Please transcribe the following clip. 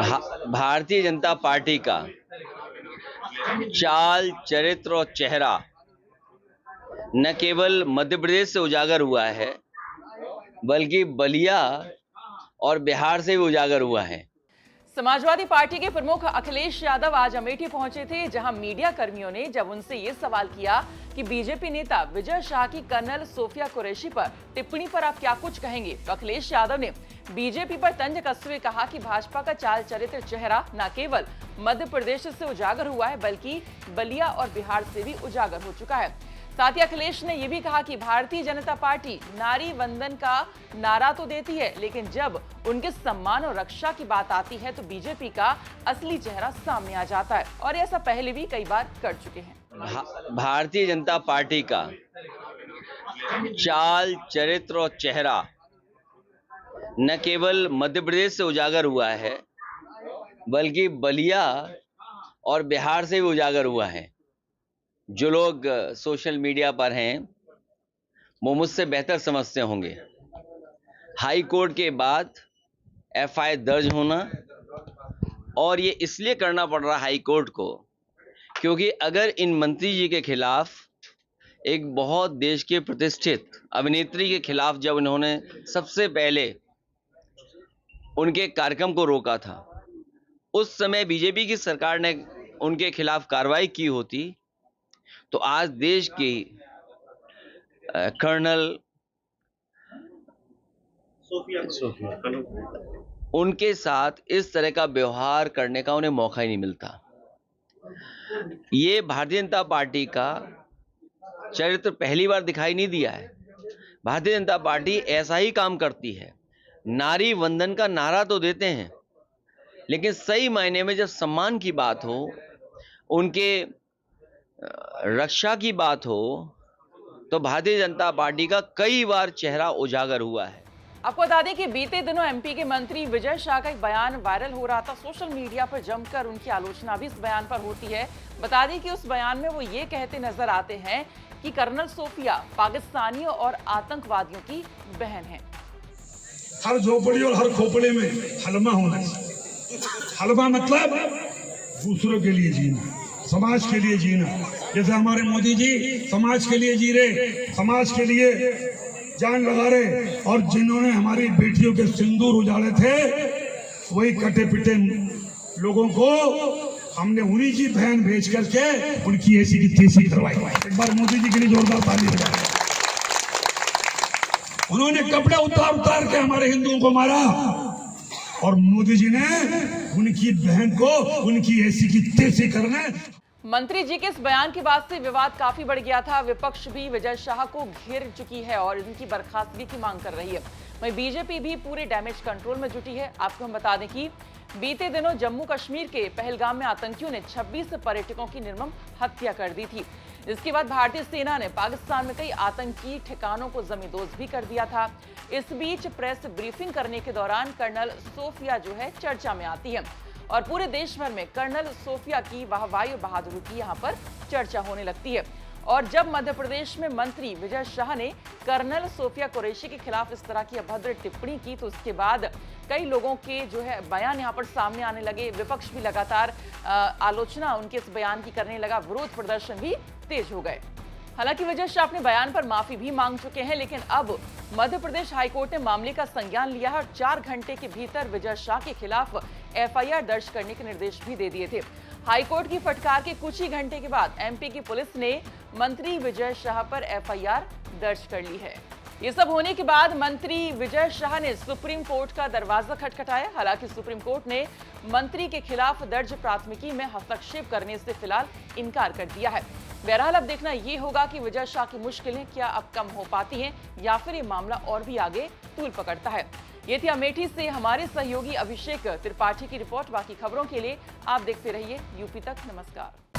Bharatiya Janata party का चाल, चरित्र और चेहरा न केवल मध्य प्रदेश से उजागर हुआ है, बल्कि बलिया और बिहार से भी उजागर हुआ है। समाजवादी पार्टी के प्रमुख अखिलेश यादव आज अमेठी पहुंचे थे, जहां मीडिया कर्मियों ने जब उनसे ये सवाल किया कि बीजेपी नेता विजय शाह की कर्नल सोफिया कुरैशी पर टिप्पणी पर आप क्या कुछ कहेंगे, तो अखिलेश यादव ने बीजेपी पर तंज कसते हुए कहा कि भाजपा का चाल चरित्र चेहरा न केवल मध्य प्रदेश से उजागर हुआ है, बल्कि बलिया और बिहार से भी उजागर हो चुका है। साथ ही अखिलेश ने यह भी कहा कि भारतीय जनता पार्टी नारी वंदन का नारा तो देती है, लेकिन जब उनके सम्मान और रक्षा की बात आती है तो बीजेपी का असली चेहरा सामने आ जाता है, और ऐसा पहले भी कई बार कर चुके हैं। भारतीय जनता पार्टी का चाल, चरित्र और चेहरा न केवल मध्य प्रदेश से उजागर हुआ है, बल्कि बलिया और बिहार से भी उजागर हुआ है। जो लोग सोशल मीडिया पर हैं वो मुझसे बेहतर समझते होंगे। हाई कोर्ट के बाद एफआईआर दर्ज होना, और ये इसलिए करना पड़ रहा हाई कोर्ट को क्योंकि अगर इन मंत्री जी के खिलाफ, एक बहुत देश के प्रतिष्ठित अभिनेत्री के खिलाफ जब इन्होंने सबसे पहले उनके कार्यक्रम को रोका था, उस समय बीजेपी की सरकार ने उनके खिलाफ कार्रवाई की होती, तो आज देश की कर्नल उनके साथ इस तरह का व्यवहार करने का उन्हें मौका ही नहीं मिलता। ये भारतीय जनता पार्टी का चरित्र पहली बार दिखाई नहीं दिया है। भारतीय जनता पार्टी ऐसा ही काम करती है। नारी वंदन का नारा तो देते हैं, लेकिन सही मायने में जब सम्मान की बात हो, उनके रक्षा की बात हो, तो भारतीय जनता पार्टी का कई बार चेहरा उजागर हुआ है। आपको बता दें कि बीते दिनों एमपी के मंत्री विजय शाह का एक बयान वायरल हो रहा था। सोशल मीडिया पर जमकर उनकी आलोचना भी इस बयान पर होती है। बता दें कि उस बयान में वो ये कहते नजर आते हैं कि कर्नल सोफिया पाकिस्तानियों और आतंकवादियों की बहन है। हर झोपड़ी और हर खोपड़े में हलमा होना चाहिए। हलमा मतलब दूसरों के लिए जीना, समाज के लिए जीना। जैसे हमारे मोदी जी समाज के लिए जी रहे, समाज के लिए जान लगा रहे, और जिन्होंने हमारी बेटियों के सिंदूर उजाड़े थे, वही कटे पिटे लोगों को हमने उन्हीं की बहन भेज करके उनकी ऐसी की तैसी करवाई। एक बार मोदी जी के लिए जोरदार ताली बजाएं। उन्होंने कपड़े उतार उतार के हमारे हिंदुओं को मारा, और मोदी जी ने उनकी बहन को उनकी ऐसी की तैसी करने। मंत्री जी के इस बयान के बाद से विवाद काफी बढ़ गया था। विपक्ष भी विजय शाह को घेर चुकी है और इनकी बर्खास्तगी की मांग कर रही है। वहीं बीजेपी भी पूरे डैमेज कंट्रोल में जुटी है। आपको हम बता दें कि बीते दिनों जम्मू कश्मीर के पहलगाम में आतंकियों ने 26 पर्यटकों की निर्मम हत्या कर दी थी। इसके बाद भारतीय सेना ने पाकिस्तान में कई आतंकी ठिकानों को जमींदोज भी कर दिया था। इस बीच प्रेस ब्रीफिंग करने के दौरान कर्नल सोफिया जो है चर्चा में आती है, और पूरे देश भर में कर्नल सोफिया की वाहवाही और बहादुरी की यहाँ पर चर्चा होने लगती है। और जब मध्य प्रदेश में मंत्री विजय शाह ने कर्नल सोफिया कुरैशी के खिलाफ इस तरह की अभद्र टिप्पणी की, तो उसके बाद कई लोगों के जो है बयान यहाँ पर सामने आने लगे। विपक्ष भी लगातार आलोचना उनके इस बयान की करने लगा, विरोध प्रदर्शन भी तेज हो गए। हालांकि विजय शाह अपने बयान पर माफी भी मांग चुके हैं, लेकिन अब मध्य प्रदेश हाईकोर्ट ने मामले का संज्ञान लिया है और 4 घंटे के भीतर विजय शाह के खिलाफ एफआईआर दर्ज करने के निर्देश भी दे दिए थे। हाईकोर्ट की फटकार के कुछ ही घंटे के बाद एमपी की पुलिस ने मंत्री विजय शाह पर एफआईआर दर्ज कर ली है। ये सब होने के बाद मंत्री विजय शाह ने सुप्रीम कोर्ट का दरवाजा खटखटाया। हालांकि सुप्रीम कोर्ट ने मंत्री के खिलाफ दर्ज प्राथमिकी में हस्तक्षेप करने से फिलहाल इनकार कर दिया है। बहरहाल अब देखना ये होगा कि विजय शाह की मुश्किलें क्या अब कम हो पाती हैं, या फिर ये मामला और भी आगे तूल पकड़ता है। ये थी अमेठी से हमारे सहयोगी अभिषेक त्रिपाठी की रिपोर्ट। बाकी खबरों के लिए आप देखते रहिए यूपी तक। नमस्कार।